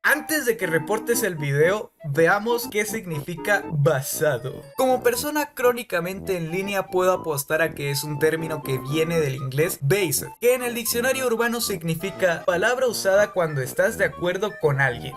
Antes de que reportes el video, veamos qué significa basado. Como persona crónicamente en línea puedo apostar a que es un término que viene del inglés based, que en el diccionario urbano significa palabra usada cuando estás de acuerdo con alguien.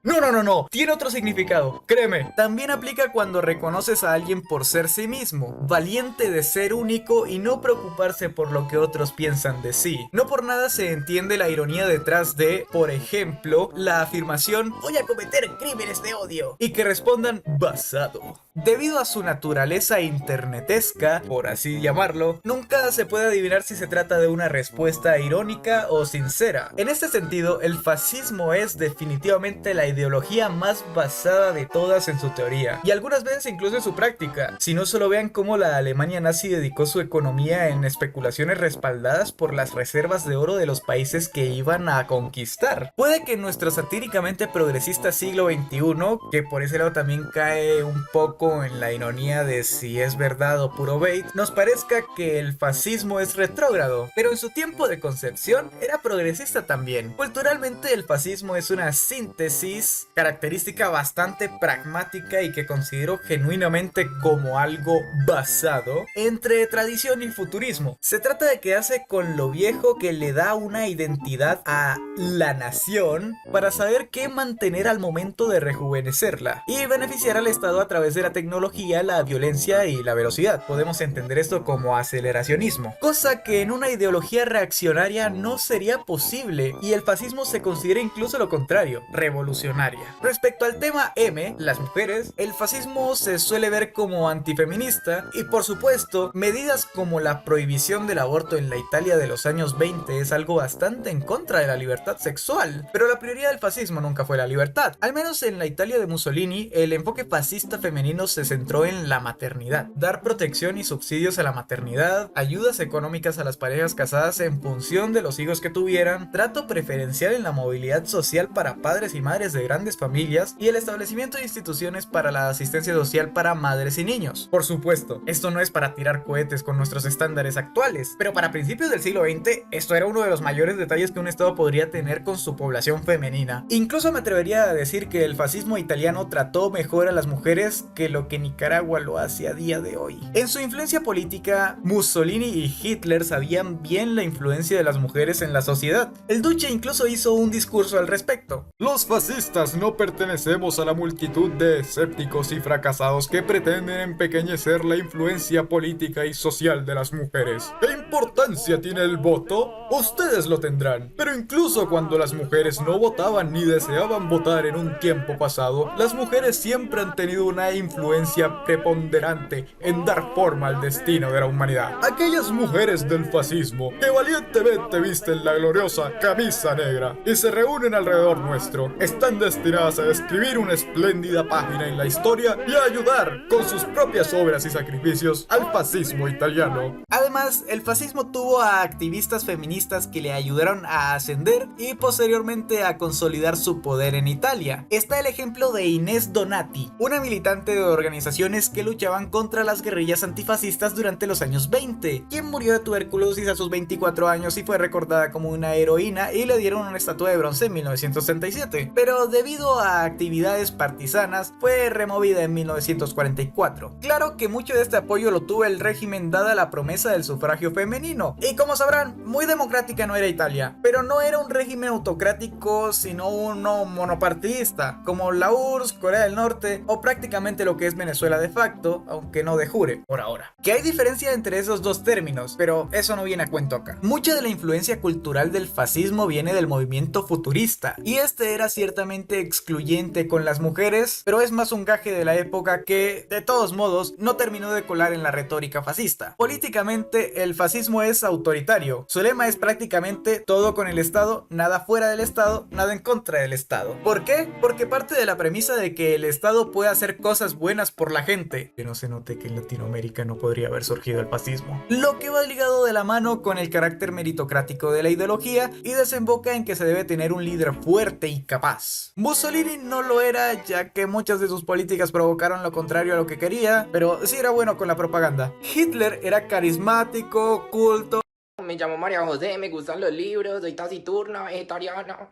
No, no, no, no, tiene otro significado, créeme. También aplica cuando reconoces a alguien por ser sí mismo, valiente de ser único y no preocuparse por lo que otros piensan de sí. No por nada se entiende la ironía detrás de, por ejemplo, la afirmación voy a cometer crímenes de odio y que respondan basado. Debido a su naturaleza internetesca, por así llamarlo, nunca se puede adivinar si se trata de una respuesta irónica o sincera. En este sentido, el fascismo es definitivamente la ideología más basada de todas en su teoría, y algunas veces incluso en su práctica. Si no, solo vean cómo la Alemania nazi dedicó su economía en especulaciones respaldadas por las reservas de oro de los países que iban a conquistar. Puede que nuestro satíricamente progresista siglo XXI, que por ese lado también cae un poco en la ironía de si es verdad o puro bait, nos parezca que el fascismo es retrógrado, pero en su tiempo de concepción era progresista también. Culturalmente el fascismo es una síntesis, característica bastante pragmática y que considero genuinamente como algo basado entre tradición y futurismo. Se trata de quedarse con lo viejo que le da una identidad a la nación para saber qué mantener al momento de rejuvenecerla y beneficiar al Estado a través de la tecnología, la violencia y la velocidad. Podemos entender esto como aceleracionismo, cosa que en una ideología reaccionaria no sería posible, y el fascismo se considera incluso lo contrario, revolucionaria. Respecto al tema M, las mujeres, el fascismo se suele ver como antifeminista y por supuesto, medidas como la prohibición del aborto en la Italia de los años 20 es algo bastante en contra de la libertad sexual, pero la prioridad del fascismo nunca fue la libertad. Al menos en la Italia de Mussolini, el enfoque fascista femenino se centró en la maternidad, dar protección y subsidios a la maternidad, ayudas económicas a las parejas casadas en función de los hijos que tuvieran, trato preferencial en la movilidad social para padres y madres de grandes familias y el establecimiento de instituciones para la asistencia social para madres y niños. Por supuesto, esto no es para tirar cohetes con nuestros estándares actuales, pero para principios del siglo XX esto era uno de los mayores detalles que un estado podría tener con su población femenina. Incluso me atrevería a decir que el fascismo italiano trató mejor a las mujeres que lo que Nicaragua lo hace a día de hoy. En su influencia política, Mussolini y Hitler sabían bien la influencia de las mujeres en la sociedad. El Duce incluso hizo un discurso al respecto. Los fascistas no pertenecemos a la multitud de escépticos y fracasados que pretenden empequeñecer la influencia política y social de las mujeres. ¿Qué importancia tiene el voto? Ustedes lo tendrán, pero incluso cuando las mujeres no votaban ni deseaban votar en un tiempo pasado, las mujeres siempre han tenido una influencia preponderante en dar forma al destino de la humanidad. Aquellas mujeres del fascismo que valientemente visten la gloriosa camisa negra y se reúnen alrededor nuestro, están destinadas a escribir una espléndida página en la historia y a ayudar con sus propias obras y sacrificios al fascismo italiano. Además, el fascismo tuvo a activistas feministas que le ayudaron a ascender y posteriormente a consolidar su poder en Italia. Está el ejemplo de Inés Donati, una militante de organizaciones que luchaban contra las guerrillas antifascistas durante los años 20, quien murió de tuberculosis a sus 24 años y fue recordada como una heroína y le dieron una estatua de bronce en 1967, pero debido a actividades partisanas fue removida en 1944. Claro que mucho de este apoyo lo tuvo el régimen dada la promesa del sufragio femenino, y como sabrán, muy democrática no era Italia, pero no era un régimen autocrático sino uno monopartidista, como la URSS, Corea del Norte o prácticamente lo que es Venezuela de facto, aunque no de jure, por ahora. Que hay diferencia entre esos dos términos, pero eso no viene a cuento acá. Mucha de la influencia cultural del fascismo viene del movimiento futurista, y este era ciertamente excluyente con las mujeres, pero es más un gaje de la época que, de todos modos, no terminó de colar en la retórica fascista. Políticamente, el fascismo es autoritario. Su lema es prácticamente todo con el Estado, nada fuera del Estado, nada en contra del Estado. ¿Por qué? Porque parte de la premisa de que el Estado puede hacer cosas buenas por la gente. Que no se note que en Latinoamérica no podría haber surgido el fascismo. Lo que va ligado de la mano con el carácter meritocrático de la ideología y desemboca en que se debe tener un líder fuerte y capaz. Mussolini no lo era, ya que muchas de sus políticas provocaron lo contrario a lo que quería, pero sí era bueno con la propaganda. Hitler era carismático, culto, Me llamo María José, me gustan los libros, soy taciturna, vegetariana,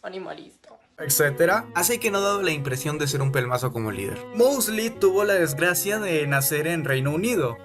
animalista, etcétera, así que no ha dado la impresión de ser un pelmazo como líder. Mosley tuvo la desgracia de nacer en Reino Unido.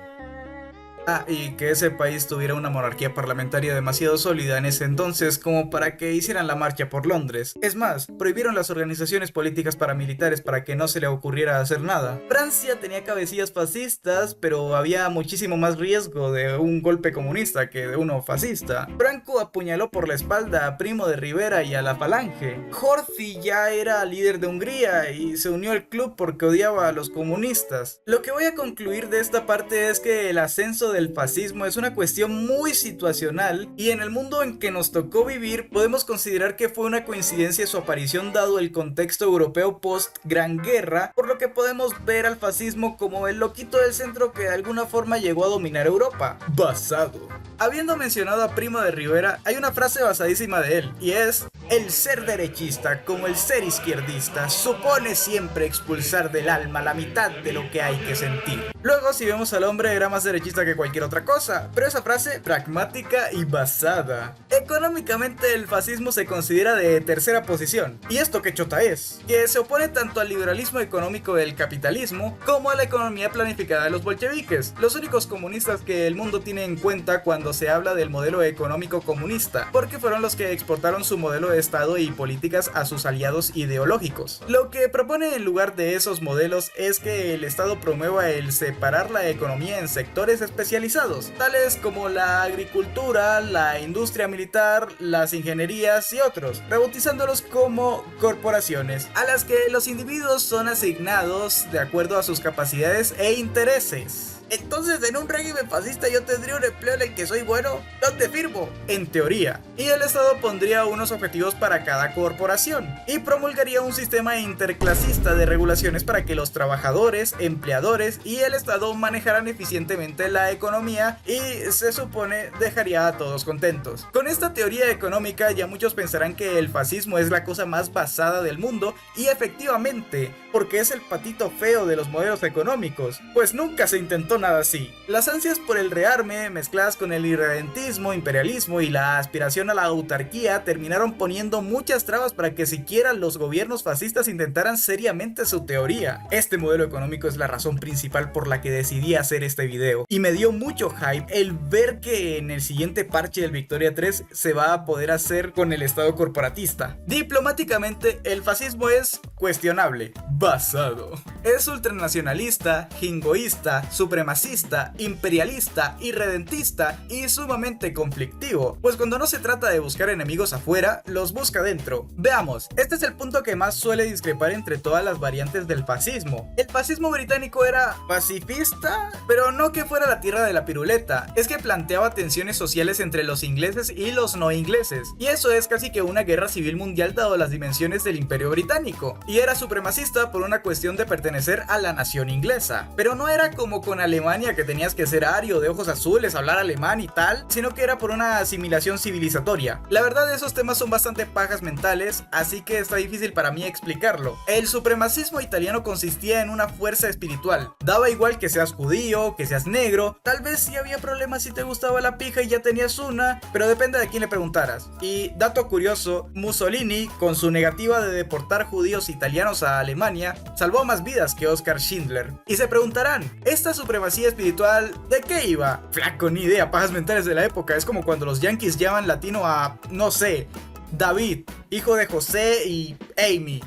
Y que ese país tuviera una monarquía parlamentaria demasiado sólida en ese entonces como para que hicieran la marcha por Londres. Es más, prohibieron las organizaciones políticas paramilitares para que no se le ocurriera hacer nada. Francia tenía cabecillas fascistas, pero había muchísimo más riesgo de un golpe comunista que de uno fascista. Franco apuñaló por la espalda a Primo de Rivera y a la Falange. Horthy ya era líder de Hungría y se unió al club porque odiaba a los comunistas. Lo que voy a concluir de esta parte es que el ascenso del fascismo es una cuestión muy situacional y en el mundo en que nos tocó vivir podemos considerar que fue una coincidencia su aparición dado el contexto europeo post Gran Guerra, por lo que podemos ver al fascismo como el loquito del centro que de alguna forma llegó a dominar Europa. Basado. Habiendo mencionado a Primo de Rivera, hay una frase basadísima de él y es: el ser derechista como el ser izquierdista supone siempre expulsar del alma la mitad de lo que hay que sentir. Luego, si vemos al hombre, era más derechista que cualquier otra cosa, pero esa frase pragmática y basada. Económicamente el fascismo se considera de tercera posición, y esto que chota es, que se opone tanto al liberalismo económico del capitalismo como a la economía planificada de los bolcheviques, los únicos comunistas que el mundo tiene en cuenta cuando se habla del modelo económico comunista, porque fueron los que exportaron su modelo de Estado y políticas a sus aliados ideológicos. Lo que propone en lugar de esos modelos es que el Estado promueva el separar la economía en sectores especializados, tales como la agricultura, la industria militar, las ingenierías y otros, rebautizándolos como corporaciones, a las que los individuos son asignados de acuerdo a sus capacidades e intereses. Entonces, en un régimen fascista yo tendría un empleo en el que soy bueno, ¿dónde firmo? En teoría. Y el Estado pondría unos objetivos para cada corporación y promulgaría un sistema interclasista de regulaciones para que los trabajadores, empleadores y el Estado manejaran eficientemente la economía y, se supone, dejaría a todos contentos. Con esta teoría económica ya muchos pensarán que el fascismo es la cosa más basada del mundo, y efectivamente, porque es el patito feo de los modelos económicos, pues nunca se intentó nada así. Las ansias por el rearme, mezcladas con el irredentismo, imperialismo y la aspiración a la autarquía, terminaron poniendo muchas trabas para que siquiera los gobiernos fascistas intentaran seriamente su teoría. Este modelo económico es la razón principal por la que decidí hacer este video, y me dio mucho hype el ver que en el siguiente parche del Victoria 3 se va a poder hacer con el Estado corporatista. Diplomáticamente, el fascismo es cuestionable, basado. Es ultranacionalista, jingoísta, supremacista, imperialista, irredentista y sumamente conflictivo, pues cuando no se trata de buscar enemigos afuera, los busca dentro. Veamos, este es el punto que más suele discrepar entre todas las variantes del fascismo. El fascismo británico era pacifista, pero no que fuera la tierra de la piruleta, es que planteaba tensiones sociales entre los ingleses y los no ingleses, y eso es casi que una guerra civil mundial dado las dimensiones del imperio británico, y era supremacista por una cuestión de pertenecer a la nación inglesa, pero no era como con Alemania que tenías que ser ario, de ojos azules, hablar alemán y tal, sino que era por una asimilación civilizatoria. La verdad, esos temas son bastante pajas mentales, así que está difícil para mí explicarlo. El supremacismo italiano consistía en una fuerza espiritual, daba igual que seas judío, que seas negro, tal vez sí había problemas si te gustaba la pija y ya tenías una, pero depende de quién le preguntaras. Y dato curioso, Mussolini, con su negativa de deportar judíos italianos a Alemania, salvó más vidas que Oskar Schindler. Y se preguntarán, ¿esta supremacía espiritual de qué iba? Flaco, ni idea, pajas mentales de la época. Es como cuando los yankees llaman latino a, no sé, David, hijo de José y Amy,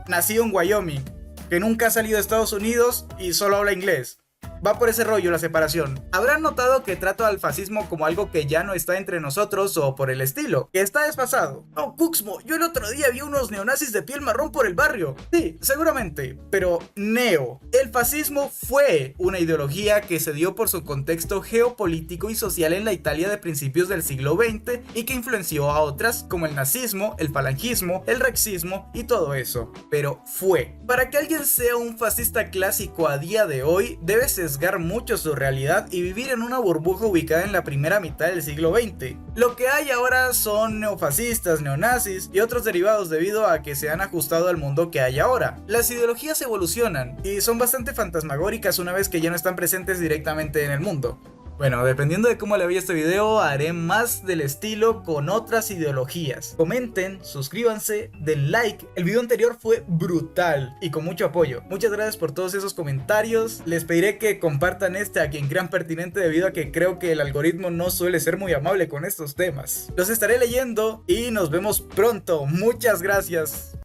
nacido en Wyoming, que nunca ha salido de Estados Unidos y solo habla inglés. Va por ese rollo la separación. Habrán notado que trato al fascismo como algo que ya no está entre nosotros o por el estilo, que está desfasado. No, Cuxmo, yo el otro día vi unos neonazis de piel marrón por el barrio. Sí, seguramente, pero neo. El fascismo fue una ideología que se dio por su contexto geopolítico y social en la Italia de principios del siglo XX y que influenció a otras como el nazismo, el falangismo, el rexismo y todo eso. Pero fue. Para que alguien sea un fascista clásico a día de hoy, debe sesgar mucho su realidad y vivir en una burbuja ubicada en la primera mitad del siglo XX. Lo que hay ahora son neofascistas, neonazis y otros derivados debido a que se han ajustado al mundo que hay ahora. Las ideologías evolucionan y son bastante fantasmagóricas una vez que ya no están presentes directamente en el mundo. Bueno, dependiendo de cómo le vaya este video, haré más del estilo con otras ideologías. Comenten, suscríbanse, den like. El video anterior fue brutal y con mucho apoyo. Muchas gracias por todos esos comentarios. Les pediré que compartan este a quien crean pertinente, debido a que creo que el algoritmo no suele ser muy amable con estos temas. Los estaré leyendo y nos vemos pronto. Muchas gracias.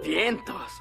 Vientos.